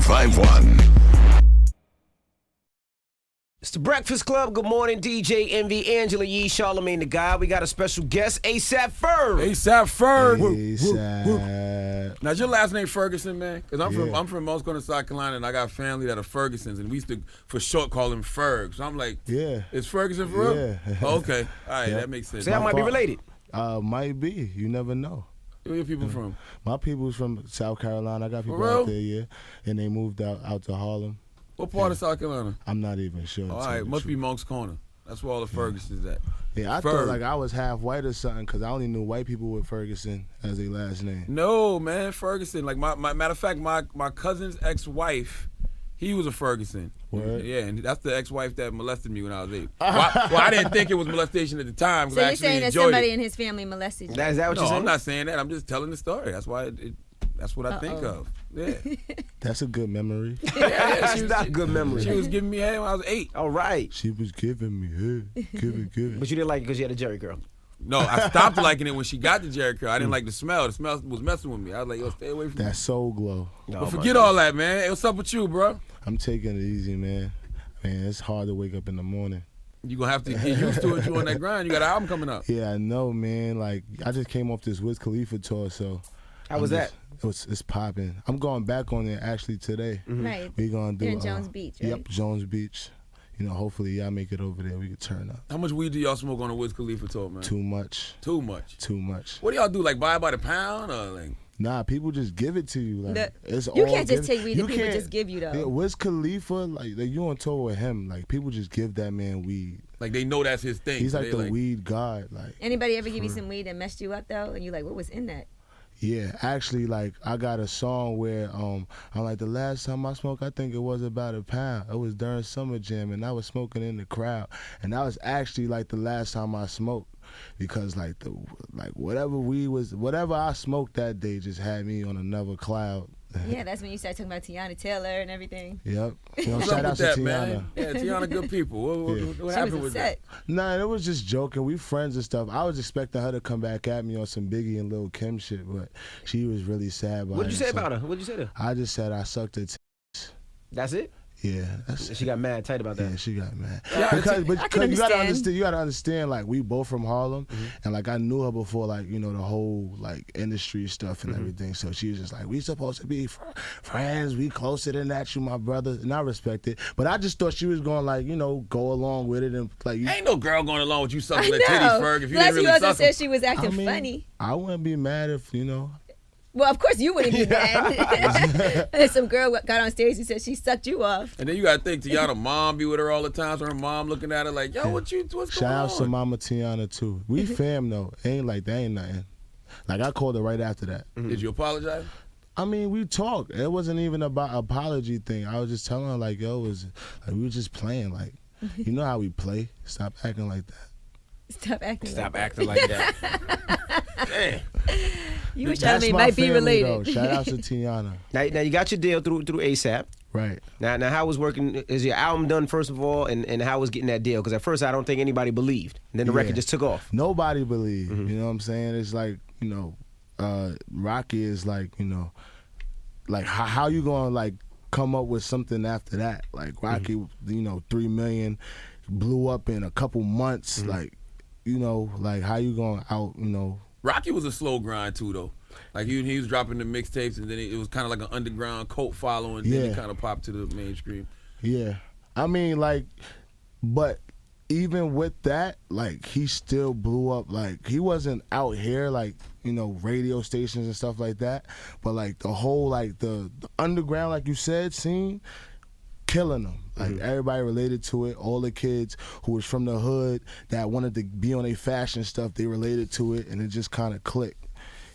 1051. It's the Breakfast Club. Good morning, DJ Envy, Angela Yee, Charlamagne the Guy. We got a special guest, ASAP Ferg. ASAP Ferg. ASAP. Now, is your last name Ferguson, man? Because I'm from Most Corner, South Carolina, and I got family that are Fergusons, and we used to, for short, call him Ferg. So I'm like, is Ferguson for real? Yeah. Oh, okay. All right, that makes sense. So that might be related. Might be. You never know. Where your people from? My people's from South Carolina. I got people For real? out there, and they moved out to Harlem. What part of South Carolina? I'm not even sure. All right, must be Monk's Corner. That's where all the Fergusons at. Yeah, I thought like I was half white or something because I only knew white people with Ferguson as their last name. No, man, Ferguson. Like my matter of fact, my cousin's ex-wife, he was a Ferguson. Word? Yeah, and that's the ex-wife that molested me when I was 8. Well, I didn't think it was molestation at the time. So you're saying that somebody it. in his family molested you? Is that what you're saying? I'm not saying that. I'm just telling the story. That's why that's what I think of. Yeah. That's a good memory. That's not a good memory. She was giving me head when I was 8. All right. She was giving me head. Giving. But you didn't like it because you had a Jerry girl. No, I stopped liking it when she got the Jerry curl. I didn't like the smell. The smell was messing with me. I was like, yo, stay away from me. That soul glow. But forget all that, man. Hey, what's up with you, bro? I'm taking it easy, man. Man, it's hard to wake up in the morning. You're going to have to get used to it. You on that grind. You got an album coming up. Yeah, I know, man. Like, I just came off this Wiz Khalifa tour, so. How was that? It's popping. I'm going back on it actually today. Mm-hmm. Right. We're going to do You're in Jones Beach, right? Yep, Jones Beach. You know, hopefully y'all make it over there. We can turn up. How much weed do y'all smoke on a Wiz Khalifa tour, man? Too much. Too much? Too much. What do y'all do? Like buy it by the pound or like? Nah, people just give it to you. Like you can't just take weed that people just give you, though. Yeah, Wiz Khalifa, like you on tour with him. Like people just give that man weed. Like they know that's his thing. He's so like the weed god. Like anybody ever give you some weed that messed you up though, and you like, what was in that? Yeah, actually, like I got a song where I'm like, the last time I smoked, I think it was about a pound. It was during Summer Jam, and I was smoking in the crowd, and that was actually like the last time I smoked, because like whatever I smoked that day just had me on another cloud. Yeah, that's when you started talking about Tiana Taylor and everything. Yep. You know, What's shout up out with to that, Tiana. man? Yeah, Tiana, good people. What happened with that? Nah, it was just joking. We friends and stuff. I was expecting her to come back at me on some Biggie and Lil' Kim shit, but she was really sad about it. What'd you say about her? What'd you say to her? I just said I sucked her tits. That's it? Yeah, she got mad tight about that. Yeah, she got mad. Yeah, because you gotta understand, like we both from Harlem, and like I knew her before, like the whole like industry stuff and everything. So she was just like, we supposed to be friends. We closer than that. You my brother, and I respect it. But I just thought she was going like go along with it and like. Ain't no girl going along with you sucking the titties, Ferg. If you didn't really also suck said she was acting funny. I wouldn't be mad if Well, of course you wouldn't be mad. Some girl got on stage and said she sucked you off. And then you got to think, Tiana mom be with her all the time, so her mom looking at her like, yo, what's going on? Shout out to Mama Tiana, too. We fam, though. Ain't like, that ain't nothing. Like, I called her right after that. Did you apologize? I mean, we talked. It wasn't even about apology thing. I was just telling her, like, we were just playing. Like, you know how we play. Stop acting like that. Stop acting like that. Man. You and Charlamagne might be related. Though. Shout out to Tiana. Now you got your deal through ASAP. Right. Now how was working? Is your album done first of all, and how was getting that deal? Because at first I don't think anybody believed, and then the record just took off. Nobody believed. You know what I'm saying? It's like Rocky is like like how you gonna like come up with something after that? Like Rocky, 3 million, blew up in a couple months. Like like how you gonna out Rocky was a slow grind too, though. Like he was dropping the mixtapes, and then it was kind of like an underground cult following. Then it kind of popped to the mainstream. Yeah, I mean, like, but even with that, like, he still blew up. Like, he wasn't out here like radio stations and stuff like that. But like the whole like the underground, like you said, scene, killing them. Like everybody related to it. All the kids who was from the hood that wanted to be on their fashion stuff, they related to it, and it just kind of clicked.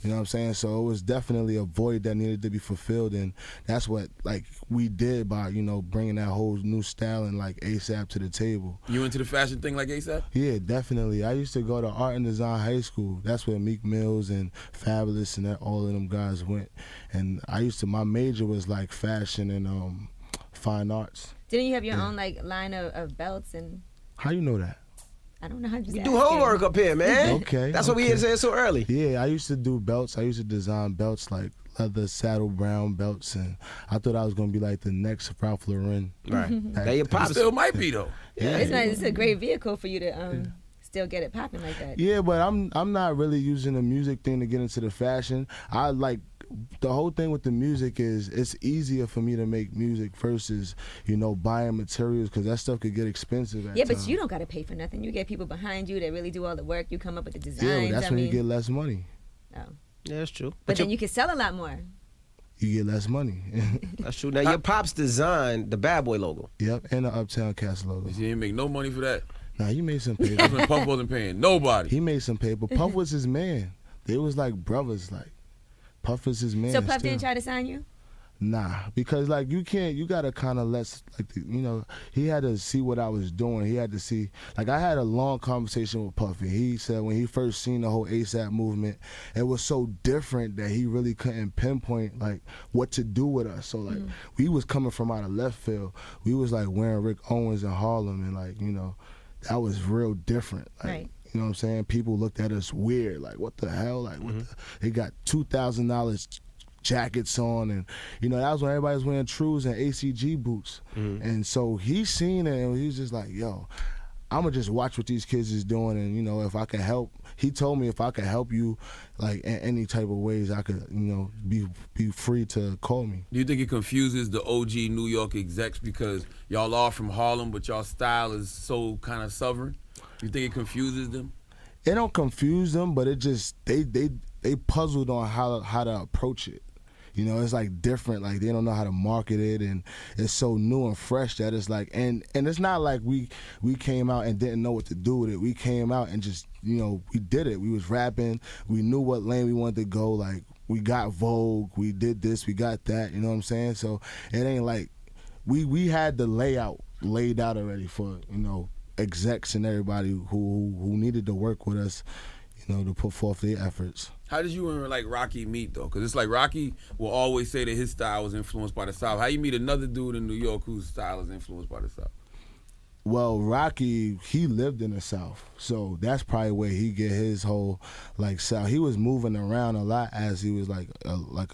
You know what I'm saying? So it was definitely a void that needed to be fulfilled, and that's what like we did by bringing that whole new style and like ASAP to the table. You into the fashion thing like ASAP? Yeah, definitely. I used to go to Art and Design High School. That's where Meek Mills and Fabulous and all of them guys went. And my major was like fashion and fine arts. Didn't you have your own like line of belts and? How you know that? I don't know how to We do homework up here, man. Okay. That's what we here saying so early. Yeah, I used to do belts. I used to design belts like leather saddle brown belts, and I thought I was gonna be like the next Ralph Lauren. Right. They your pops. Still might be though. Yeah, it's nice. It's a great vehicle for you to still get it popping like that. Yeah, but I'm not really using the music thing to get into the fashion. I like the whole thing with the music is it's easier for me to make music versus buying materials, because that stuff could get expensive. Yeah, but you don't got to pay for nothing. You get people behind you that really do all the work. You come up with the designs. Yeah, but that's when you get less money. Oh. Yeah, that's true. But then you can sell a lot more. You get less money. That's true. Now, your pops designed the Bad Boy logo. Yep, and the Uptown Cast logo. You didn't make no money for that. Nah, he made some paper. That's when Puff wasn't paying nobody. He made some paper. Puff was his man. They was like brothers. Like Puff is his man. So Puff still. didn't try to sign you? Nah, because like you gotta kind of he had to see what I was doing. He had to see, like I had a long conversation with Puffy. He said when he first seen the whole ASAP movement, it was so different that he really couldn't pinpoint like what to do with us. So like we was coming from out of left field. We was like wearing Rick Owens in Harlem, and like that was real different. Like, right. You know what I'm saying? People looked at us weird, like what the hell? Like they got $2,000 jackets on, and that was when everybody was wearing Trues and ACG boots. And so he seen it, and he's just like, yo, I'm gonna just watch what these kids is doing, and if I can help. He told me if I could help you, like in any type of ways, I could, be free to call me. Do you think it confuses the OG New York execs because y'all are from Harlem, but y'all style is so kind of southern? You think it confuses them? It don't confuse them, but it just they puzzled on how to approach it. It's like different. Like they don't know how to market it, and it's so new and fresh that it's like, and it's not like we came out and didn't know what to do with it. We came out and just we did it. We was rapping. We knew what lane we wanted to go. Like we got Vogue. We did this. We got that. You know what I'm saying? So it ain't like we had the layout laid out already for execs and everybody who needed to work with us, to put forth their efforts. How did you and like Rocky meet though? Because it's like Rocky will always say that his style was influenced by the South. How you meet another dude in New York whose style is influenced by the South? Well, Rocky, he lived in the South, so that's probably where he get his whole like South. He was moving around a lot as he was like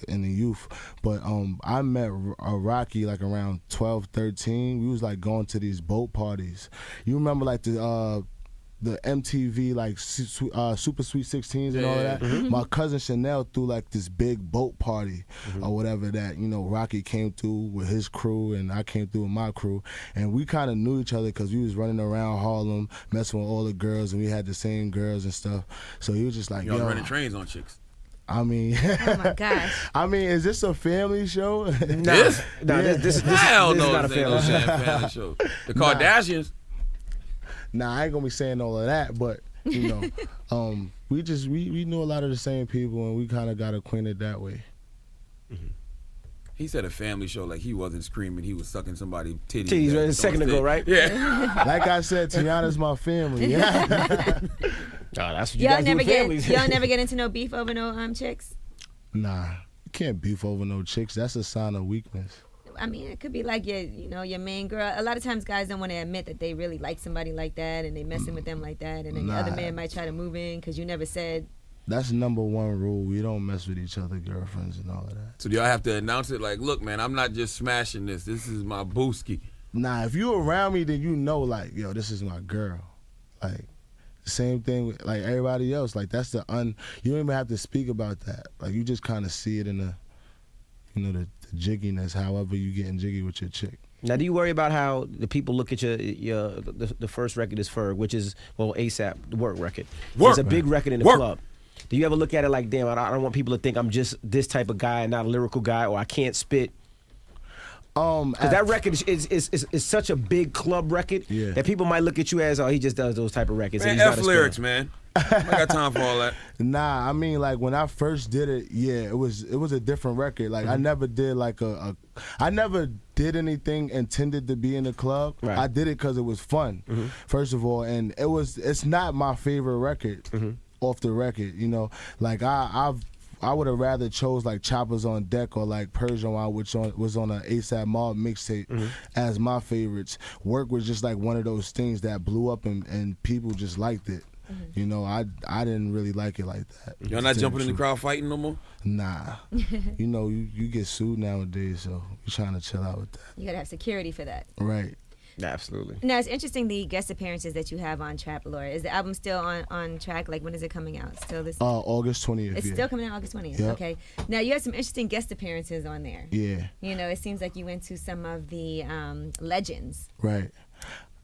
in the youth. But I met Rocky like around 12, 13. We was like going to these boat parties. You remember like the MTV like Super Sweet 16s and all of that. Mm-hmm. My cousin Chanel threw like this big boat party or whatever that Rocky came through with his crew and I came through with my crew, and we kind of knew each other because we was running around Harlem messing with all the girls, and we had the same girls and stuff. So he was just like, y'all running trains on chicks. I mean, oh my gosh. I mean, is this a family show? This is not a family show. The Kardashians. Nah, I ain't gonna be saying all of that, but we knew a lot of the same people, and we kind of got acquainted that way. He said a family show, like he wasn't screaming, he was sucking somebody's titties. Titties a second ago, right? Yeah. Like I said, Tiana's my family. Yeah. That's what you guys do with families. Y'all never get into no beef over no chicks? Nah, you can't beef over no chicks. That's a sign of weakness. I mean, it could be like your main girl. A lot of times guys don't want to admit that they really like somebody like that and they messing with them like that, and then the other man might try to move in because you never said. That's number one rule. We don't mess with each other, girlfriends and all of that. So do y'all have to announce it like, look, man, I'm not just smashing this. This is my booski. Nah, if you around me, then like, yo, this is my girl. Like, same thing with like everybody else. Like, that's you don't even have to speak about that. Like, you just kind of see it in the the jigginess, however you getting jiggy with your chick. Now, do you worry about how the people look at the first record is Ferg, which is, well, ASAP, the work record. It's a big record in the club. Do you ever look at it like, damn, I don't want people to think I'm just this type of guy and not a lyrical guy, or I can't spit? Because that record is such a big club record that people might look at you as, oh, he just does those type of records. Man, and he's not F lyrics, man. I got time for all that. Nah, I mean, like when I first did it, it was a different record. Like I never did like I never did anything intended to be in the club. Right. I did it because it was fun, first of all, and it's not my favorite record off the record. Like I would have rather chose like Choppers on Deck or like Persian Wine, which was on an ASAP Mob mixtape as my favorites. Work was just like one of those things that blew up and people just liked it. You know, I didn't really like it like that. Y'all not jumping in the crowd fighting no more? Nah. You know, you get sued nowadays, so you're trying to chill out with that. You gotta have security for that. Right. Absolutely. Now, it's interesting the guest appearances that you have on Trap Lore. Is the album still on track? Like, when is it coming out? Still this? August 20th. It's still coming out August 20th. Yep. Okay. Now, you had some interesting guest appearances on there. Yeah. You know, it seems like you went to some of the legends. Right.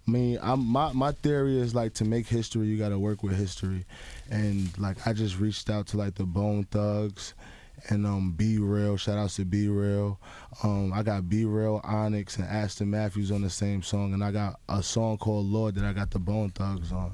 I mean, my theory is like to make history, you got to work with history, and like I just reached out to like the Bone Thugs, and Be Real. Shout outs to Be Real. I got Be Real, Onyx, and Aston Matthews on the same song, and I got a song called Lord that I got the Bone Thugs on.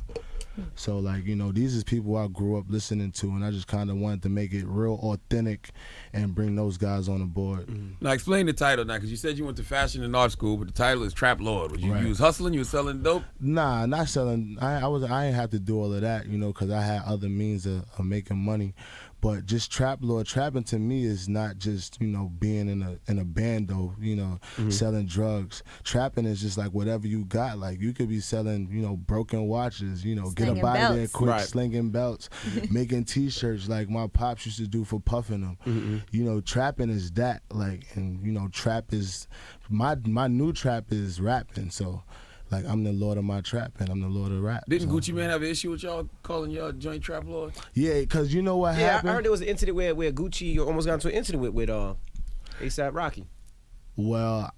So like, you know, these is people I grew up listening to, and I just kind of wanted to make it real authentic and bring those guys on the board. Now explain the title now, because you said you went to fashion and art school, but the title is Trap Lord. Was you was hustling? You was selling dope? Nah, not selling. I ain't have to do all of that, you know, because I had other means of making money. But just Trap Lord, trapping to me is not just, you know, being in a band though, you know, selling drugs. Trapping is just like whatever you got. Like you could be selling, you know, broken watches, you know, Slinging get a body belts. there quick, Right. slinging belts, making T-shirts like my pops used to do for puffing them. You know, trapping is that. Like, and you know, trap is my new trap is rapping. So. Like, I'm the Lord of my trap, and I'm the Lord of rap. Didn't so. Gucci Man have an issue with y'all calling y'all joint Trap Lord? Yeah, because you know what Yeah, happened? I heard there was an incident where Gucci almost got into an incident with A$AP Rocky. Well,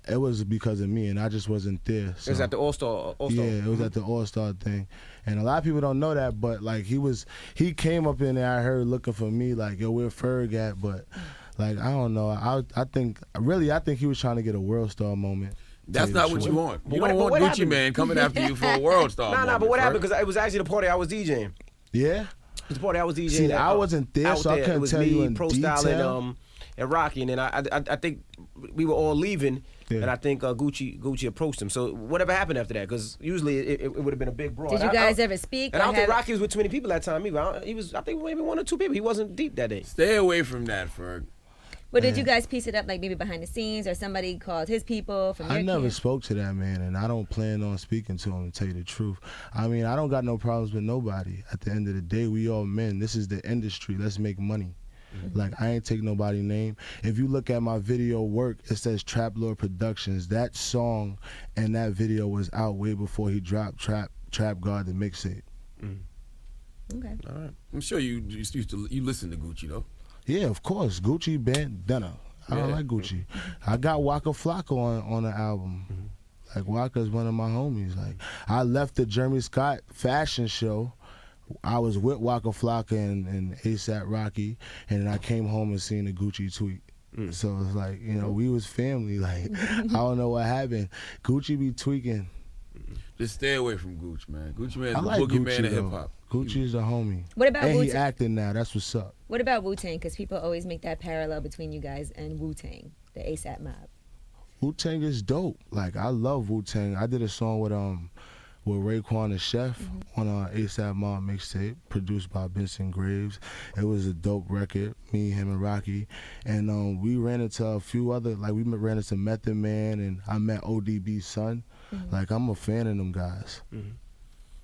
it was because of me, and I just wasn't there. So. It was at the All-Star. Yeah, it was at the All-Star thing. And a lot of people don't know that, but, like, he came up in there, I heard, looking for me, like, yo, where Ferg at? But, like, I don't know. I think he was trying to get a World Star moment. That's not what you want. You But don't what want Gucci happened? Man coming after you for a world star. Nah, but what Ferg. happened? Because it was actually the party I was DJing. Yeah? It was the party I was DJing. See, I wasn't there, so I couldn't tell you in Pro Style detail. and Rocky, and then I think we were all leaving, Yeah. and I think Gucci approached him. So whatever happened after that? Because usually it would have been a big brawl. Did you guys ever speak? And I don't think have- Rocky was with too many people that time either. I think maybe one or two people. He wasn't deep that day. Stay away from that, Ferg. But did you guys piece it up like maybe behind the scenes, or somebody called his people from your I never camp? spoke to that man, and I don't plan on speaking to him, to tell you the truth. I mean, I don't got no problems with nobody. At the end of the day, we all men. This is the industry. Let's make money. Like, I ain't take nobody's name. If you look at my video work, it says Trap Lord Productions. That song and that video was out way before he dropped Trap God the mixtape. Okay. All right. I'm sure you listen to Gucci though. Yeah, of course. Gucci bandana. I don't like Gucci. I got Waka Flocka on the album. Like, Waka's one of my homies. Like, I left the Jeremy Scott fashion show. I was with Waka Flocka and A$AP Rocky, and then I came home and seen the Gucci tweet. So it's like, you know, we was family. Like, I don't know what happened. Gucci be tweaking. Just stay away from Gucci, man. Gucci Man is I the like boogeyman Gucci of hip though. hop. Gucci's the homie. What about And he Wu-Tang? acting now. That's what's up. What about Wu-Tang? Because people always make that parallel between you guys and Wu-Tang, the A$AP Mob. Wu-Tang is dope. Like, I love Wu-Tang. I did a song with Raekwon the Chef on our A$AP Mob mixtape, produced by Benson Graves. It was a dope record, me, him, and Rocky. And we ran into a few other, like we ran into Method Man, and I met ODB's son. Like, I'm a fan of them guys.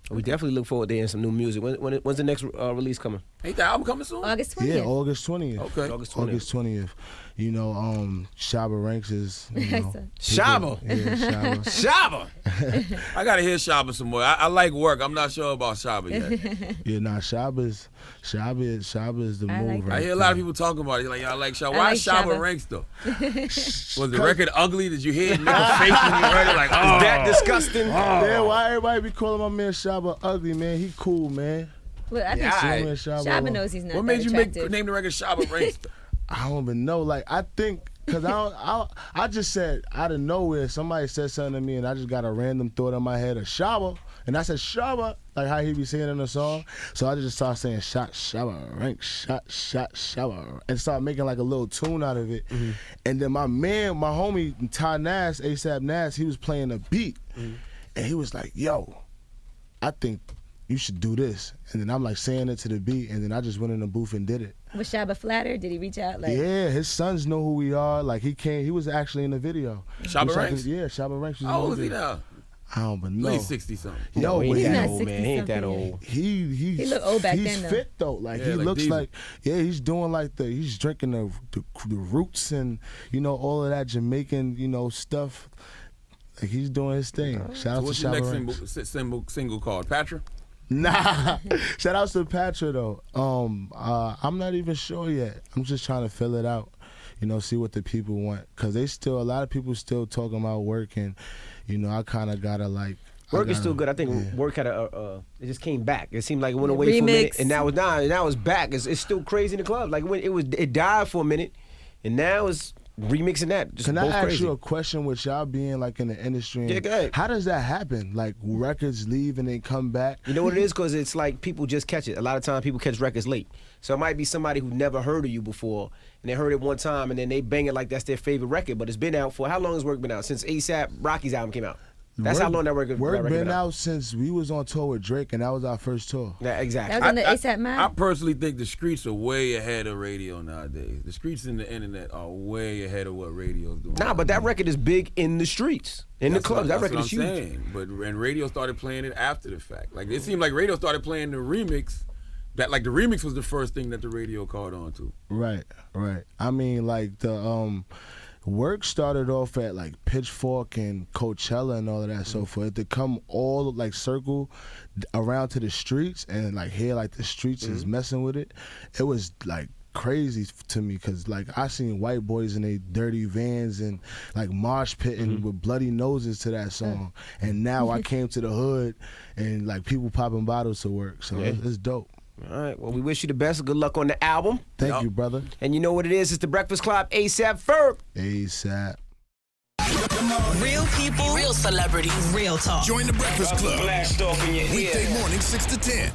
We definitely look forward to hearing some new music. When's the next release coming? Ain't the album coming soon? August 20th. Yeah, August 20th. Okay. August 20th. August 20th. You know, Shabba Ranks is, you know. Shabba. Yeah, Shabba. Shabba. I gotta hear Shabba some more. I like work. I'm not sure about Shabba yet. Yeah, nah, Shabba's the I move like right I hear a lot of people talking about it. You're like, I like Shabba. I Why like Shabba Shabba. ranks though? Was the record ugly? Did you hear it? Nigga face when you heard it? Like, oh. Is that disgusting? Yeah, why everybody be calling my man Shabba ugly, man? He cool, man. Well, I think Yeah, My I- man Shabba knows he's not What that made you attractive. name the record Shabba ranks? I don't even know. Like, I think, because I just said out of nowhere, somebody said something to me, and I just got a random thought in my head of Shabba. And I said, Shabba, like how he be saying in the song. So I just started saying, shot, Shabba, rank, shot, Shabba, and started making like a little tune out of it. And then my homie, Ty Nass, A$AP Nass, he was playing a beat. And he was like, yo, I think you should do this. And then I'm like saying it to the beat, and then I just went in the booth and did it. Was Shabba flattered? Did he reach out? Like, Yeah, his sons know who we are. Like, he was actually in the video. Shabba Which I Ranks? think- Yeah, Shabba Ranks was How in old the is he video. now? I don't know. He's 60-something. No, he ain't He's that not old, man. He ain't that 60-something. old. He look old back he's then, though. fit though. Like he like looks Diesel. like he's doing like he's drinking the roots and all of that Jamaican stuff. Like he's doing his thing. Shout out What's to your Shabba next Ranks. single called? Patra? Nah. Shout out to Patra though. I'm not even sure yet. I'm just trying to fill it out. See what the people want. Cause a lot of people still talking about work, and I kind of gotta like. Work is still good. I think work had it just came back. It seemed like it went away for a minute, and now it's back. It's still crazy in the club. Like when it died for a minute, and now it's remixing that. Just Can I both ask crazy. you a question with y'all being like in the industry? Yeah, go ahead. How does that happen? Like records leave and then come back? You know what it is? Because it's like people just catch it. A lot of times people catch records late. So it might be somebody who never heard of you before, and they heard it one time, and then they bang it like that's their favorite record. But it's been out for, how long has work been out? Since A$AP Rocky's album came out. That's how long that record been out since we was on tour with Drake, and that was our first tour. Yeah, exactly. That was on the A$AP Mob. I personally think the streets are way ahead of radio nowadays. The streets and the internet are way ahead of what radio's doing. Nah, but that record is big in the streets, in the clubs. That record is huge. Saying. But and radio started playing it after the fact. Like it seemed like radio started playing the remix. That like the remix was the first thing that the radio caught on to. Right. I mean, like the work started off at like Pitchfork and Coachella and all of that. So for it to come all like circle around to the streets and like hear like the streets is messing with it, it was like crazy to me, because like I seen white boys in their dirty vans and like mosh pitting with bloody noses to that song, and now I came to the hood and like people popping bottles to work, so it's dope. All right. Well, we wish you the best. Good luck on the album. Thank you, brother. And you know what it is? It's the Breakfast Club. A$AP Ferg. A$AP. Real people, real celebrities, real talk. Join the Breakfast Club. Blast off in your ear. Weekday morning, 6 to 10.